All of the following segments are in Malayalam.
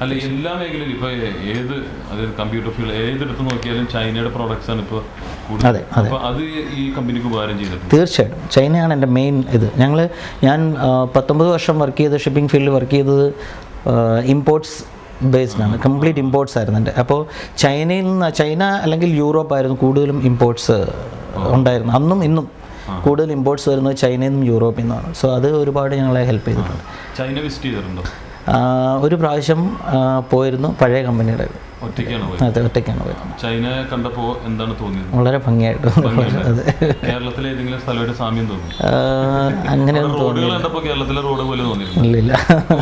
അല്ല, എല്ലാ മേഖലയിലും ഇപ്പോൾ ഏത്, അതായത് കമ്പ്യൂട്ടർ ഫീൽഡ് ഏതെടുത്ത് നോക്കിയാലും ചൈനയുടെ പ്രോഡക്ട്സ് ആണ് ഇപ്പോൾ കൂടുതൽ. അപ്പോൾ അത് ഈ കമ്പനിക്ക് ഉപകാരം ചെയ്തിട്ടുണ്ട്. തീർച്ചയായിട്ടും ചൈനയാണ് എൻ്റെ മെയിൻ ഇത്. ഞാൻ 19 വർഷം വർക്ക് ചെയ്ത് ഷിപ്പിംഗ് ഫീൽഡിൽ വർക്ക് ചെയ്തത് ഇമ്പോർട്ട്സ് ബേസ്ഡാണ്, കംപ്ലീറ്റ് ഇമ്പോർട്ട്സ് ആയിരുന്നു എൻ്റെ. അപ്പോൾ ചൈന അല്ലെങ്കിൽ യൂറോപ്പ് ആയിരുന്നു കൂടുതലും ഇമ്പോർട്ട്സ് ഉണ്ടായിരുന്നു. അന്നും ഇന്നും കൂടുതൽ ഇമ്പോർട്ട്സ് വരുന്നത് ചൈനയിൽ നിന്നും യൂറോപ്പിൽ നിന്നാണ്. സോ അത് ഒരുപാട് ഞങ്ങളെ ഹെൽപ്പ് ചെയ്തിട്ടുണ്ട്. ചൈന വിസിറ്റ് ചെയ്തിട്ടുണ്ടോ? ഒരു പ്രാവശ്യം പോയിരുന്നു, പഴയ കമ്പനിയുടെ. ഒറ്റയ്ക്കാണ് പോയത്. ചൈന കണ്ടപ്പോൾ എന്താണ് തോന്നിയത്? വളരെ ഭംഗിയായിട്ട്. കേരളത്തിലെ ഏതെങ്കിലും സ്ഥലമായിട്ട് സാമ്യം തോന്നി? അങ്ങനെയൊന്നും തോന്നി. കേരളത്തിലെ റോഡ് പോലെ തോന്നിയില്ല? ഇല്ല,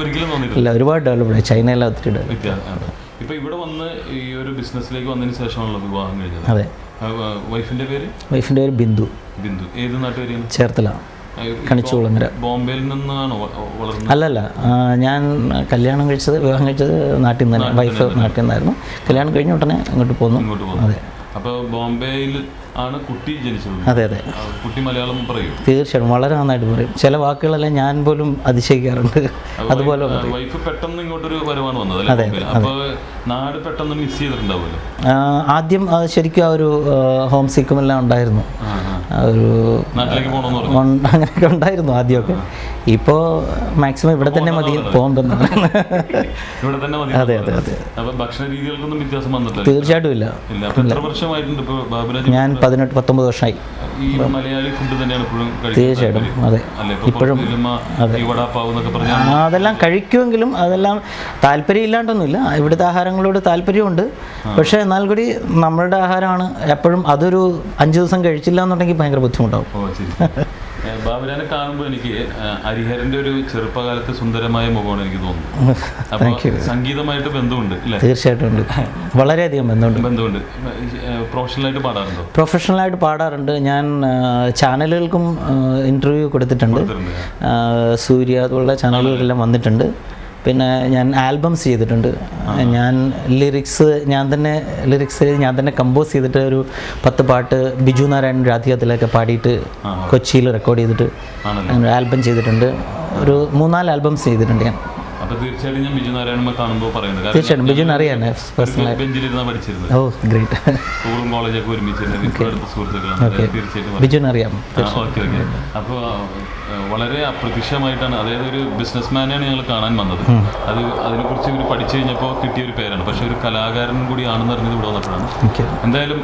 ഒരിക്കലും തോന്നിയില്ല. ഇല്ല, ഒരുപാട് ഡെവലപ്ഡ്. ചൈനയെല്ലാം ഒത്തിരി ഡെവലപ്പ്. ഇപ്പൊ ഇവിടെ വന്ന് ഈ ഒരു ബിസിനസ്സിലേക്ക് വന്നതിന് ശേഷമാണല്ലോ വിവാഹം കഴിഞ്ഞത്. അതെ. വൈഫിന്റെ പേര് ബിന്ദു. ഏത് നാട്ടുകാരിയാണ്? ചേർത്തല, കണിച്ചുകുളങ്ങര. ബോംബെയിൽ നിന്നാണോ വളർന്നത്? അല്ലല്ല, ഞാൻ വിവാഹം കഴിച്ചത് നാട്ടിൽ നിന്ന് തന്നെ. വൈഫ് നാട്ടിൽ നിന്നായിരുന്നു. കല്യാണം കഴിഞ്ഞ ഉടനെ ഇങ്ങോട്ട് പോന്നു. അതെ. അപ്പോൾ ബോംബെയിൽ ആണ് കുട്ടി ജനിച്ചത്? അതെ. കുട്ടി മലയാളം പറയും? തീർച്ചയായിട്ടും വളരെ നന്നായിട്ട് പറയും. ചില വാക്കുകളെല്ലാം ഞാൻ പോലും അതിശയിക്കാറുണ്ട്. അതുപോലെ വൈഫ് പെട്ടെന്ന് ഇങ്ങോട്ടൊരു വരവാണ് വന്നത്. അതെ. അപ്പോൾ നാട് പെട്ടെന്ന് മിസ് ചെയ്തിട്ടുണ്ടാവുമല്ലോ? ആദ്യം ശരിക്കും ആ ഒരു ഹോം സിക്കും എല്ലാം ഉണ്ടായിരുന്നു. ഒരു നാട്ടിലേക്ക് പോകണമെന്ന് അങ്ങനെയൊക്കെ ഉണ്ടായിരുന്നു ആദ്യമൊക്കെ. ഇപ്പോൾ മാക്സിമം ഇവിടെ തന്നെ മതി പോകുന്നുണ്ടെന്നാണ്. ഇവിടെ തന്നെ മതി. അതെ. അപ്പോൾ ഭക്ഷണ രീതികൾക്കൊന്നും വ്യത്യാസം വന്നിട്ടില്ല? തീർച്ചയായിട്ടും ഇല്ല. എത്ര വർഷമായിട്ടുണ്ട് ഇപ്പോൾ ബാബുരാജ്? ഞാൻ 18-19 വർഷമായി. ഈ മലയാളി ഫുഡ് തന്നെയാണ് ഇപ്പോഴും? തീർച്ചയായിട്ടും. അതെ. ഇപ്പോഴും അതെല്ലാം കഴിക്കുമെങ്കിലും അതെല്ലാം താല്പര്യം ഇല്ലാണ്ടൊന്നുമില്ല. ഇവിടുത്തെ ആഹാരങ്ങളോട് താല്പര്യമുണ്ട്. പക്ഷേ എന്നാൽ കൂടി നമ്മളുടെ ആഹാരമാണ് എപ്പോഴും. അതൊരു 5 ദിവസം കഴിച്ചില്ല എന്നുണ്ടെങ്കിൽ ഭയങ്കര ബുദ്ധിമുട്ടാവും. ബാബുരാനെ കാണുമ്പോൾ എനിക്ക് ഹരിഹരന്റെ ഒരു ചെറുപ്പകാലത്ത് സുന്ദരമായ മുഖമാണ് എനിക്ക് തോന്നുന്നു. അപ്പോൾ സംഗീതമായിട്ട് ബന്ധമുണ്ട് അല്ലേ? തീർച്ചയായിട്ടും ഉണ്ട്, വളരെയധികം ബന്ധമുണ്ട്. പ്രൊഫഷണലായിട്ട് പാടാറുണ്ട്. ഞാൻ ചാനലുകൾക്കും ഇൻ്റർവ്യൂ കൊടുത്തിട്ടുണ്ട്. സൂര്യ അതുപോലുള്ള ചാനലുകളെല്ലാം വന്നിട്ടുണ്ട്. പിന്നെ ഞാൻ ആൽബംസ് ചെയ്തിട്ടുണ്ട്. ഞാൻ ലിറിക്സ് ഞാൻ തന്നെ കമ്പോസ് ചെയ്തിട്ട് ഒരു 10 പാട്ട് ബിജു നാരായണൻ രാധികത്തിലൊക്കെ പാടിയിട്ട് കൊച്ചിയിൽ റെക്കോർഡ് ചെയ്തിട്ട് ആൽബം ചെയ്തിട്ടുണ്ട്. ഒരു 3-4 ആൽബംസ് ചെയ്തിട്ടുണ്ട് ഞാൻ. തീർച്ചയായിട്ടും ഞാൻ ബിജു നാരായണനെ കാണുമ്പോൾ പറയുന്നത്, തീർച്ചയായിട്ടും ബിജുവിനെ അറിയാം പേഴ്സണലായി. പഠിച്ചിരുന്നത്. ഓ ഗ്രേറ്റ്. സ്കൂളും കോളേജൊക്കെ ഒരുമിച്ചിരുന്നു, സുഹൃത്തുക്കളാണ്. തീർച്ചയായിട്ടും ബിജുവിനെ അറിയാം. ഓക്കെ. അപ്പോൾ വളരെ അപ്രത്യക്ഷമായിട്ടാണ്, അതായത് ഒരു ബിസിനസ്മാനെയാണ് ഞങ്ങൾ കാണാൻ വന്നത്. അതിനെക്കുറിച്ച് ഇവർ പഠിച്ചു കഴിഞ്ഞപ്പോൾ കിട്ടിയ ഒരു പേരാണ്. പക്ഷെ ഒരു കലാകാരൻ കൂടിയാണെന്ന് അറിഞ്ഞത് ഇവിടെ വന്നപ്പോഴാണ്. എന്തായാലും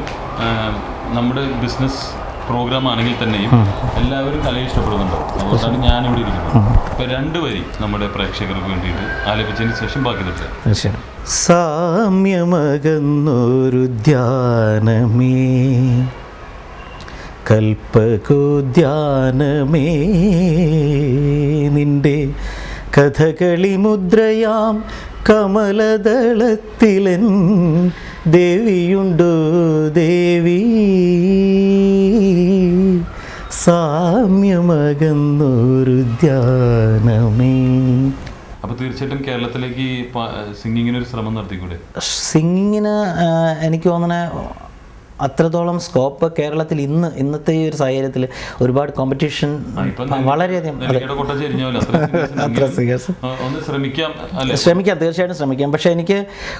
നമ്മുടെ ബിസിനസ് പ്രോഗ്രാം ആണെങ്കിൽ തന്നെയും എല്ലാവരും കലയെ ഇഷ്ടപ്പെടുന്നുണ്ടാവും. അതുകൊണ്ടാണ് ഞാനിവിടെ ഇരിക്കുന്നത്. ഇപ്പൊ 2 വരി നമ്മുടെ പ്രേക്ഷകർക്ക് വേണ്ടിയിട്ട് ആലപിച്ചതിന് ശേഷം ബാക്കി തൊട്ട്. സാമ്യമകന്നൊരു ധ്യാനമേ, കൽപ്പകോദ്യാനമേ, നിന്റെ കഥകളി മുദ്രയാം കമലദളത്തിലൻ ദേവിയുണ്ടോ ദേവി, സാമ്യമകന്നൊരു ധ്യാനമേ. അപ്പോൾ തീർച്ചയായിട്ടും കേരളത്തിലേക്ക് സിംഗിങ്ങിന് ഒരു ശ്രമം നടത്തിക്കൂടെ? സിംഗിങ്ങിന് എനിക്ക് തോന്നണേ അത്രത്തോളം സ്കോപ്പ് കേരളത്തിൽ ഇന്നത്തെ ഈ ഒരു സാഹചര്യത്തിൽ ഒരുപാട് കോമ്പറ്റീഷൻ വളരെയധികം. തീർച്ചയായിട്ടും ശ്രമിക്കാം. പക്ഷേ എനിക്ക്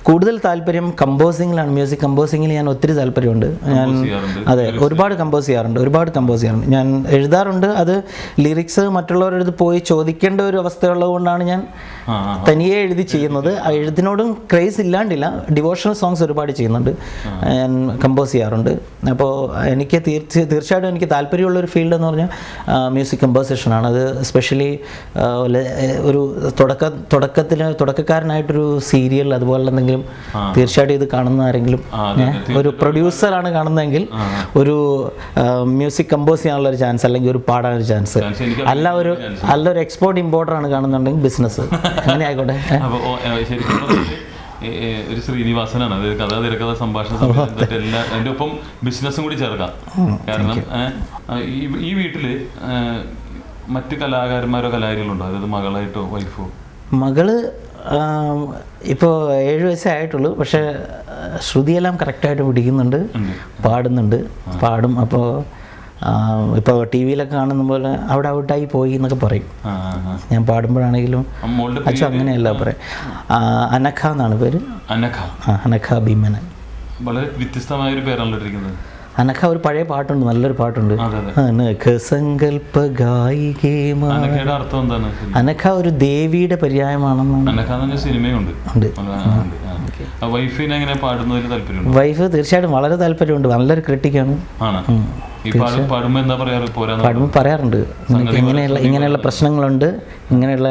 കൂടുതൽ താല്പര്യം കമ്പോസിങ്ങിലാണ്. മ്യൂസിക് കമ്പോസിങ്ങിൽ ഞാൻ ഒത്തിരി താല്പര്യമുണ്ട്. ഞാൻ ഒരുപാട് കമ്പോസ് ചെയ്യാറുണ്ട്. ഞാൻ എഴുതാറുണ്ട്. അത് ലിറിക്സ് മറ്റുള്ളവരുടെ അടുത്ത് പോയി ചോദിക്കേണ്ട ഒരു അവസ്ഥയുള്ളത് കൊണ്ടാണ് ഞാൻ തനിയെ എഴുതി ചെയ്യുന്നത്. എഴുതിനോടും ക്രേസ് ഇല്ലാണ്ടില്ല. ഡിവോഷണൽ സോങ്സ് ഒരുപാട് ചെയ്യുന്നുണ്ട്, ഞാൻ കമ്പോസ് ചെയ്യാറുണ്ട്. അപ്പോൾ എനിക്ക് തീർച്ചയായിട്ടും എനിക്ക് താല്പര്യമുള്ളൊരു ഫീൽഡ് എന്ന് പറഞ്ഞാൽ മ്യൂസിക് കമ്പോസിഷനാണ്. അത് എസ്പെഷ്യലി ഒരു തുടക്കക്കാരനായിട്ടൊരു സീരിയൽ അതുപോലെ എന്തെങ്കിലും തീർച്ചയായിട്ടും ഇത് കാണുന്ന ആരെങ്കിലും ഒരു പ്രൊഡ്യൂസറാണ് കാണുന്നതെങ്കിൽ ഒരു മ്യൂസിക് കമ്പോസ് ചെയ്യാനുള്ള ഒരു ചാൻസ്, അല്ലെങ്കിൽ ഒരു പാടാനൊരു ചാൻസ്, അല്ല ഒരു എക്സ്പോർട്ട് ഇമ്പോർട്ടറാണ് കാണുന്നുണ്ടെങ്കിൽ ബിസിനസ്, അങ്ങനെ ആയിക്കോട്ടെ. ഒരു ശ്രീനിവാസനാണ്, അത് കഥ തിരക്കഥ സംഭാഷണ എല്ലാം അതിൻ്റെ ഒപ്പം ബിസിനസ്സും കൂടി ചേർക്കാം. കാരണം ഈ വീട്ടില് മറ്റ് കലാകാരന്മാരോ കലാകാരികളുണ്ടോ? അതായത് മകളായിട്ടോ വൈഫോ? മകള് ഇപ്പോൾ 7 വയസ്സേ ആയിട്ടുള്ളൂ. പക്ഷേ ശ്രുതിയെല്ലാം കറക്റ്റായിട്ട് പിടിക്കുന്നുണ്ട്, പാടും. അപ്പോൾ ഇപ്പോൾ ടി വിയിലൊക്കെ കാണുന്ന പോലെ അവിടെ ഔട്ടായി പോയി എന്നൊക്കെ പറയും. ഞാൻ പാടുമ്പോഴാണെങ്കിലും അച്ഛൻ അങ്ങനെയല്ല പറയും. അനഖ എന്നാണ് പേര്. അനഖ ഭീമനൻ. വളരെ വ്യത്യസ്തമായ ഒരു പേരാണല്ലോ ഇരിക്കുന്നത്. അനഖ ഒരു പഴയ പാട്ടുണ്ട്, നല്ലൊരു പാട്ടുണ്ട്. സങ്കല്പ ഗായികേ. അനഖ ഒരു ദേവിയുടെ പര്യായമാണെന്നാണ്. സിനിമയുണ്ട്. വൈഫ് തീർച്ചയായിട്ടും വളരെ താല്പര്യമുണ്ട്. നല്ലൊരു ക്രിട്ടിക്കാണ്. പാടുമ്പോൾ പറയാറുണ്ട് ഇങ്ങനെയുള്ള പ്രശ്നങ്ങളുണ്ട്, ഇങ്ങനെയുള്ള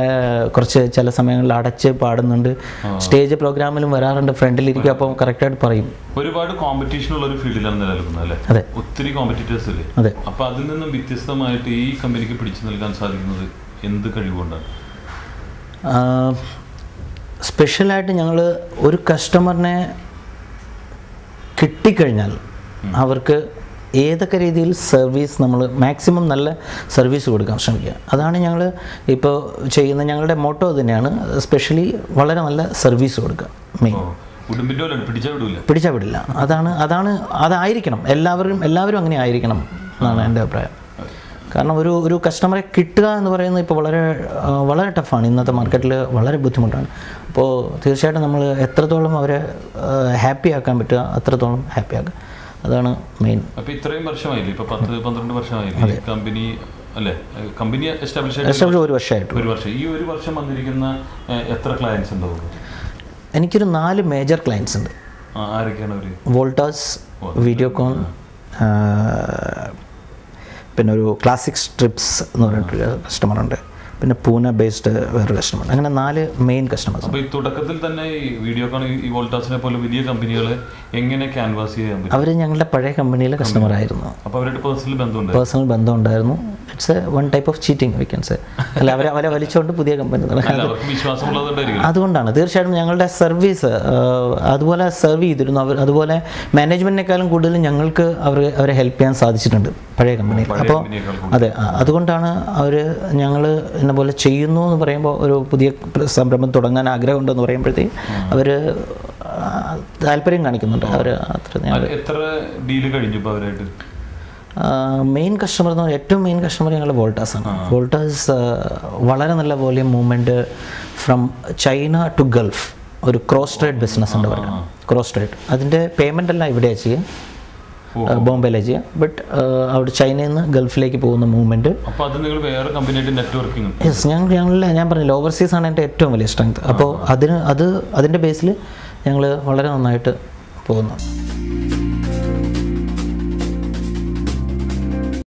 കുറച്ച് ചില സമയങ്ങളിൽ അടച്ച് പാടുന്നുണ്ട്. സ്റ്റേജ് പ്രോഗ്രാമിലും വരാറുണ്ട്, ഫ്രണ്ടിലിരിക്കും. അപ്പം കറക്റ്റായിട്ട് പറയും. ഒരുപാട് കോമ്പറ്റീഷൻ ഉള്ള ഒരു ഫീൽഡിലാണ് നിലനിൽക്കുന്നത് അല്ലേ? അതെ, ഒത്തിരി കോമ്പറ്റീറ്റേഴ്സ് അല്ലേ? അതെ. അപ്പൊ അതിൽ നിന്നും വ്യത്യസ്തമായിട്ട് ഈ കമ്പനിക്ക് പിടിച്ചു നൽകാൻ സാധിക്കുന്നത് എന്ത് കഴിവുകൊണ്ടാണ്? സ്പെഷ്യലായിട്ട് ഞങ്ങൾ ഒരു കസ്റ്റമറിനെ കിട്ടിക്കഴിഞ്ഞാൽ അവർക്ക് ഏതൊക്കെ രീതിയിൽ സർവീസ് നമ്മൾ മാക്സിമം നല്ല സർവീസ് കൊടുക്കാൻ ശ്രമിക്കുക. അതാണ് ഞങ്ങൾ ഇപ്പോൾ ചെയ്യുന്ന ഞങ്ങളുടെ മോട്ടോ തന്നെയാണ്. സ്പെഷ്യലി വളരെ നല്ല സർവീസ് കൊടുക്കുക. മെയിൻ പിടിച്ചാൽ വിടില്ല. അതായിരിക്കണം. എല്ലാവരും അങ്ങനെ ആയിരിക്കണം എന്നാണ് എൻ്റെ അഭിപ്രായം. കാരണം ഒരു കസ്റ്റമറെ കിട്ടുക എന്ന് പറയുന്നത് ഇപ്പോൾ വളരെ ടഫാണ്. ഇന്നത്തെ മാർക്കറ്റിൽ വളരെ ബുദ്ധിമുട്ടാണ്. അപ്പോൾ തീർച്ചയായിട്ടും നമ്മൾ എത്രത്തോളം അവരെ ഹാപ്പി ആക്കാൻ പറ്റുക അത്രത്തോളം ഹാപ്പി ആക്കുക. അതാണ് മെയിൻ. അപ്പോൾ ഇത്രയും വർഷമായില്ലേ, ഇപ്പോൾ 10-12 വർഷമായില്ലേ കമ്പനി അല്ലേ? കമ്പനി എസ്റ്റാബ്ലിഷ് ഒരു വർഷമായിട്ട്. ഒരു വർഷം. ഈ ഒരു വർഷം വന്നിരിക്കുന്ന എത്ര ക്ലയൻസ് ഉണ്ടാവും? എനിക്കൊരു 4 മേജർ ക്ലയൻസ് ഉണ്ട്. ആരൊക്കെയാണ് അവർ? വോൾട്ടാസ്, വീഡിയോകോൺ, പിന്നെ ഒരു ക്ലാസിക് സ്ട്രിപ്സ് എന്ന് പറഞ്ഞിട്ടൊരു കസ്റ്റമറുണ്ട്, പിന്നെ പൂനെ ബേസ്ഡ് വേറൊരു കസ്റ്റമർ. അങ്ങനെ 4 മെയിൻ കസ്റ്റമേഴ്സ്. അപ്പോൾ ഈ തുടക്കത്തിൽ തന്നെ ഈ വീഡിയോകോൺ, ഈ വോൾട്ടാസിനെ പോലെ വലിയ കമ്പനികൾ എങ്ങനെ ക്യാൻവാസ് ചെയ്യാൻ പറ്റും? അവർ ഞങ്ങളുടെ പഴയ കമ്പനിയിലെ കസ്റ്റമർ ആയിരുന്നു. അപ്പോൾ അവരുടെ പേഴ്സണൽ ബന്ധം ഉണ്ടായിരുന്നു. It's one type of cheating we can say. അല്ല, അവരെ വലിച്ചുകൊണ്ട് പുതിയ കമ്പനി അതുകൊണ്ടാണ്. തീർച്ചയായിട്ടും ഞങ്ങളുടെ സർവീസ് അതുപോലെ സെർവ് ചെയ്തിരുന്നു. അതുപോലെ മാനേജ്മെൻറ്റിനേക്കാളും കൂടുതൽ ഞങ്ങൾക്ക് അവരെ ഹെൽപ്പ് ചെയ്യാൻ സാധിച്ചിട്ടുണ്ട് പഴയ കമ്പനിയിൽ. അപ്പോൾ അതെ, അതുകൊണ്ടാണ് ഞങ്ങൾ എന്നെ പോലെ ചെയ്യുന്നു എന്ന് പറയുമ്പോൾ, ഒരു പുതിയ സംരംഭം തുടങ്ങാൻ ആഗ്രഹമുണ്ടെന്ന് പറയുമ്പോഴത്തേക്ക് അവർ താല്പര്യം കാണിക്കുന്നുണ്ട്. അവർ എത്ര ഡീല് കഴിഞ്ഞു ഇപ്പോൾ അവരായിട്ട്? മെയിൻ കസ്റ്റമർ എന്ന് പറഞ്ഞാൽ ഏറ്റവും മെയിൻ കസ്റ്റമർ ഞങ്ങളുടെ വോൾട്ടാസാണ്. വോൾട്ടാസ് വളരെ നല്ല volume movement from China to Gulf. ഒരു ക്രോസ് ട്രേഡ് ബിസിനസ് ഉണ്ട് അവർക്ക്. ക്രോസ് ട്രേഡ് അതിൻ്റെ പേയ്മെൻ്റ് എല്ലാം ഇവിടെയാണ് ചെയ്യുക, ബോംബെയിലെ ചെയ്യുക. ബട്ട് അവിടെ ചൈനയിൽ നിന്ന് ഗൾഫിലേക്ക് പോകുന്ന മൂവ്മെൻറ്റ്. യെസ്, ഞാൻ പറഞ്ഞില്ല, ഓവർസീസ് ആണ് എൻ്റെ ഏറ്റവും വലിയ സ്ട്രെങ്ത്. അപ്പോൾ അതിൻ്റെ ബേസിൽ ഞങ്ങൾ വളരെ നന്നായിട്ട് പോകുന്നു.